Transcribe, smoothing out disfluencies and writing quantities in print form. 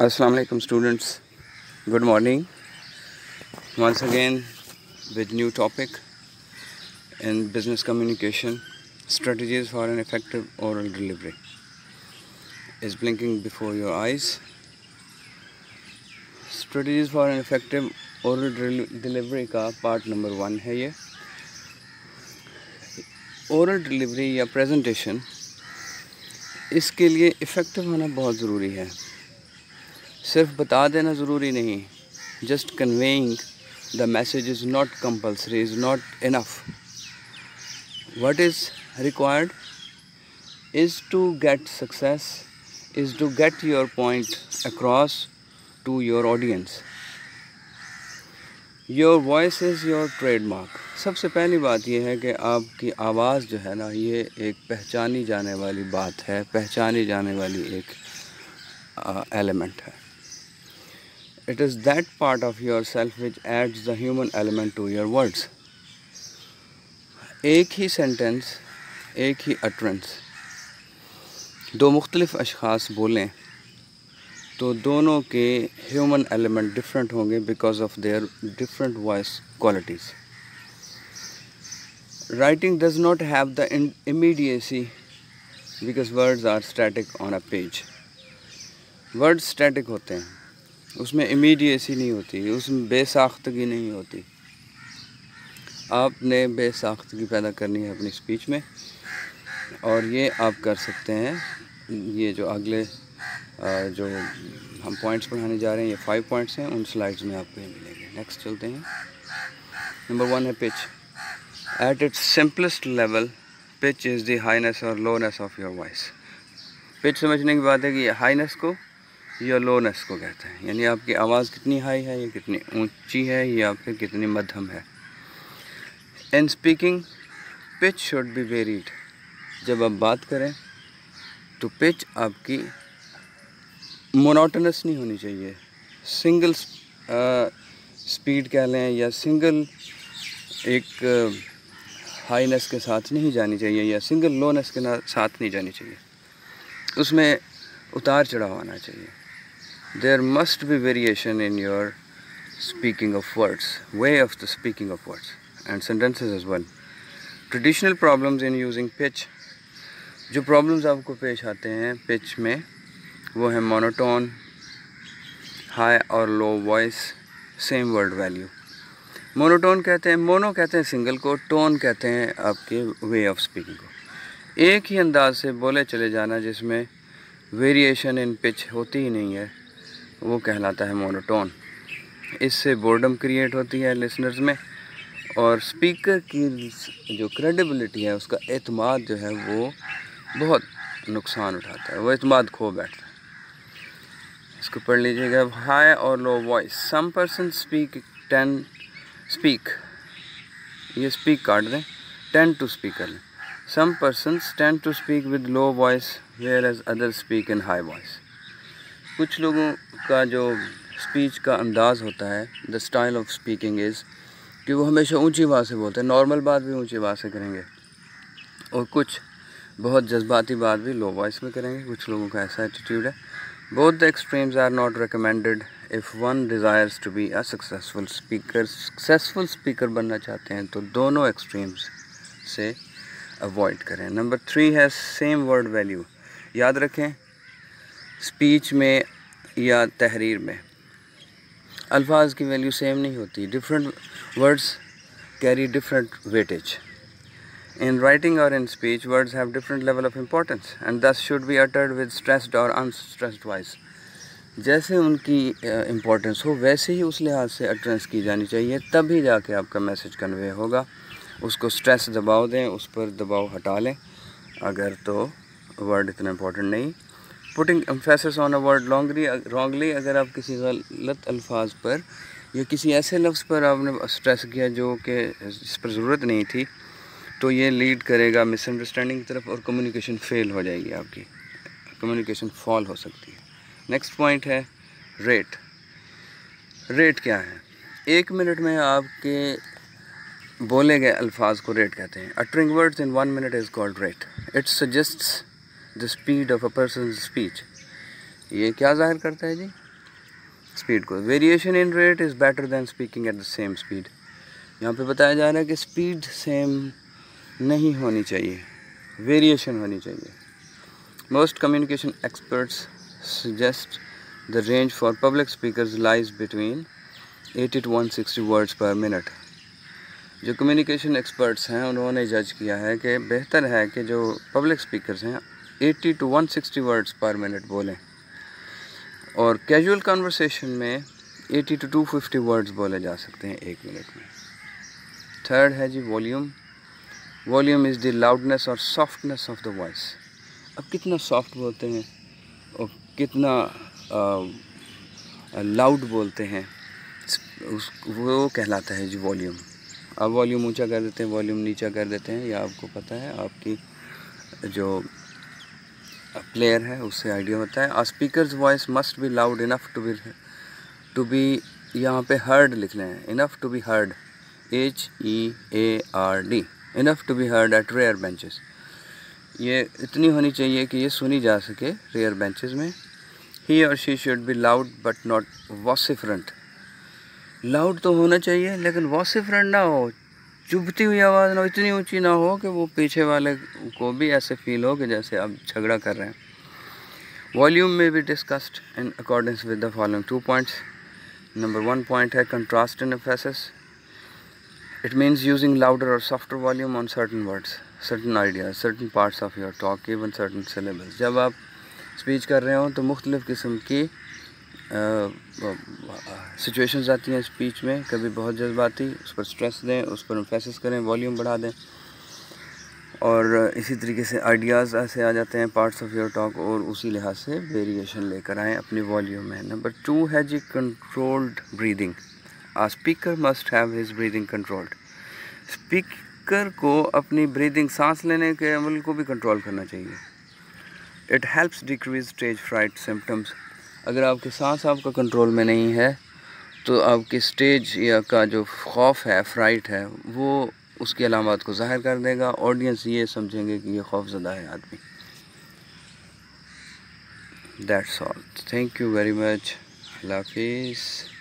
Assalamu alaikum students, good morning. Once again with new topic in business communication, strategies for an effective oral delivery is blinking before your eyes. Strategies for an effective oral delivery का part number 1 है ये. Oral delivery या presentation इसके लिए effective होना बहुत ज़रूरी है. सिर्फ बता देना ज़रूरी नहीं. Just conveying the message is not compulsory, is not enough. What is required is to get success, is to get your point across to your audience. Your voice is your trademark. सबसे पहली बात यह है कि आपकी आवाज़ जो है ना, ये एक पहचानी जाने वाली बात है, पहचानी जाने वाली एक एलिमेंट है. It is that part of yourself which adds the human element to your words. एक ही सेंटेंस, एक ही अटरेंस दो मुख्तलिफ अशख़ास बोलें तो दोनों के ह्यूमन एलिमेंट डिफरेंट होंगे because of their different voice qualities. Writing does not have the immediacy because words are static on a page. Words static होते हैं, उसमें इमीडिएसी नहीं होती, उसमें बेसाख्तगी नहीं होती. आपने बेसाख्तगी पैदा करनी है अपनी स्पीच में, और ये आप कर सकते हैं. ये जो अगले जो हम पॉइंट्स पढ़ाने जा रहे हैं, ये 5 पॉइंट्स हैं, उन स्लाइड्स में आपको ये मिलेंगे. नेक्स्ट चलते हैं. नंबर 1 है pitch. At its simplest level, pitch is the Highness और लोनेस ऑफ योर वॉइस. पिच समझने की बात है कि हाईनेस को या लोनेस को कहते हैं, यानी आपकी आवाज़ कितनी हाई है या कितनी ऊंची है या फिर कितनी मध्यम है. In speaking pitch should be varied. जब आप बात करें तो पिच आपकी मोनोटोनस नहीं होनी चाहिए. सिंगल स्पीड कह लें या सिंगल एक हाईनेस के साथ नहीं जानी चाहिए या सिंगल लोनेस के साथ नहीं जानी चाहिए. उसमें उतार चढ़ाव आना चाहिए. There must be variation in your speaking of words, way of the speaking of words and sentences as well. Traditional problems in using pitch, जो problems आपको पेश आते हैं pitch में, वो है monotone, high और low voice, same word value. monotone कहते हैं, mono कहते हैं single को, tone कहते हैं आपके way of speaking को. एक ही अंदाज से बोले चले जाना जिसमें वेरिएशन इन पिच होती ही नहीं है, वो कहलाता है मोनोटोन. इससे बोर्डम क्रिएट होती है लिसनर्स में, और स्पीकर की जो क्रेडिबिलिटी है, उसका एतमाद जो है वो बहुत नुकसान उठाता है, वो एतमाद खो बैठता है. इसको पढ़ लीजिएगा. हाई और low voice. Some person speak ये स्पीक काट दें, टेंड टू स्पीक कर लें. Some persons tend to speak with low voice whereas others speak in high voice. कुछ लोगों का जो स्पीच का अंदाज़ होता है, the style of speaking is कि वो हमेशा ऊंची आवाज़ से बोलते हैं, नॉर्मल बात भी ऊंची आवाज़ से करेंगे, और कुछ बहुत जज्बाती बात भी लो वॉइस में करेंगे. कुछ लोगों का ऐसा एटीट्यूड है. Both the extremes are not recommended if one desires to be a successful speaker. Successful speaker बनना चाहते हैं तो दोनों एक्सट्रीम्स से अवॉइड करें. नंबर 3 है सेम वर्ड वैल्यू. याद रखें, स्पीच में या तहरीर में अल्फाज की वैल्यू सेम नहीं होती. Different words carry different weightage. In writing और in speech words have different level of importance and thus should be uttered with stressed और अनस्ट्रेस्ड वॉइस. जैसे उनकी इम्पोर्टेंस हो वैसे ही उस लिहाज से अटरेंस की जानी चाहिए, तभी जाके आपका मैसेज कन्वे होगा. उसको स्ट्रेस दबाव दें, उस पर दबाव हटा लें अगर तो वर्ड इतना इम्पोर्टेंट नहीं. Putting emphasis on a word wrongly. अगर आप किसी गलत अल्फाज पर या किसी ऐसे लफ्ज़ पर आपने स्ट्रेस किया जो कि जिस पर ज़रूरत नहीं थी, तो ये लीड करेगा मिसअंडरस्टैंडिंग की तरफ और कम्युनिकेशन फेल हो जाएगी, आपकी कम्युनिकेशन फॉल हो सकती है. नेक्स्ट पॉइंट है रेट. रेट क्या है? 1 मिनट में आपके बोले गए अल्फाज को रेट कहते हैं. Uttering words in 1 minute is called rate. It suggests the speed of a person speech. ये क्या ज़ाहिर करता है जी? स्पीड को। Variation in rate is better than speaking at the same speed. यहाँ पे बताया जा रहा है कि स्पीड सेम नहीं होनी चाहिए, वेरिएशन होनी चाहिए। Most communication experts suggest the range for public speakers lies between 80 to 160 words पर मिनट। जो कम्युनिकेशन एक्सपर्ट्स हैं उन्होंने जज किया है कि बेहतर है कि जो पब्लिक स्पीकर्स हैं 80 to 160 वर्ड्स पर मिनट बोलें, और कैजुअल कन्वर्सेशन में 80 to 250 वर्ड्स बोले जा सकते हैं 1 मिनट में। थर्ड है जी volume. Volume is the loudness और सॉफ्टनेस ऑफ द वॉइस। अब कितना सॉफ्ट बोलते हैं और कितना लाउड बोलते हैं वो कहलाता है जी वॉल्यूम। अब वॉल्यूम ऊंचा कर देते हैं, वॉल्यूम नीचा कर देते हैं, या आपको पता है आपकी जो प्लेयर है उससे आइडिया होता है। A speaker's voice must be loud enough to be यहाँ पे हर्ड लिख लें, enough to be heard, HEARD, enough to be heard at rear benches. ये इतनी होनी चाहिए कि ये सुनी जा सके रेयर बेंचेस में। ही और she should be loud but not vociferous. Loud तो होना चाहिए लेकिन वॉसिफरेंट ना हो, चुभती हुई आवाज़ ना हो, इतनी ऊंची ना हो कि वो पीछे वाले को भी ऐसे फील हो कि जैसे अब झगड़ा कर रहे हैं। Volume may be discussed in accordance with the following 2 points. Number 1 point है contrast in emphasis. It means using louder और softer volume on certain words, certain ideas, certain parts of your talk, even certain syllables. जब आप speech कर रहे हो तो मुख्तलिफ़ किस्म की सिचुएशंस आती हैं स्पीच में, कभी बहुत जज्बाती, उस पर स्ट्रेस दें, उस पर एम्फेसिस करें, वॉल्यूम बढ़ा दें, और इसी तरीके से आइडियाज़ ऐसे आ जाते हैं पार्ट्स ऑफ योर टॉक, और उसी लिहाज से वेरिएशन लेकर आएँ अपनी वॉल्यूम में। नंबर 2 है जी controlled breathing. A speaker must have his breathing controlled. Speaker को अपनी ब्रीदिंग, सांस लेने के अमल को भी कंट्रोल करना चाहिए। It helps decrease stage fright symptoms. अगर आपके सांस आपका कंट्रोल में नहीं है तो आपकी स्टेज या का जो खौफ है, फ्राइट है, वो उसकी अलामात को ज़ाहिर कर देगा। ऑडियंस ये समझेंगे कि ये खौफज़दा है आदमी। That's all, thank you very much, अल्लाह हाफिज़।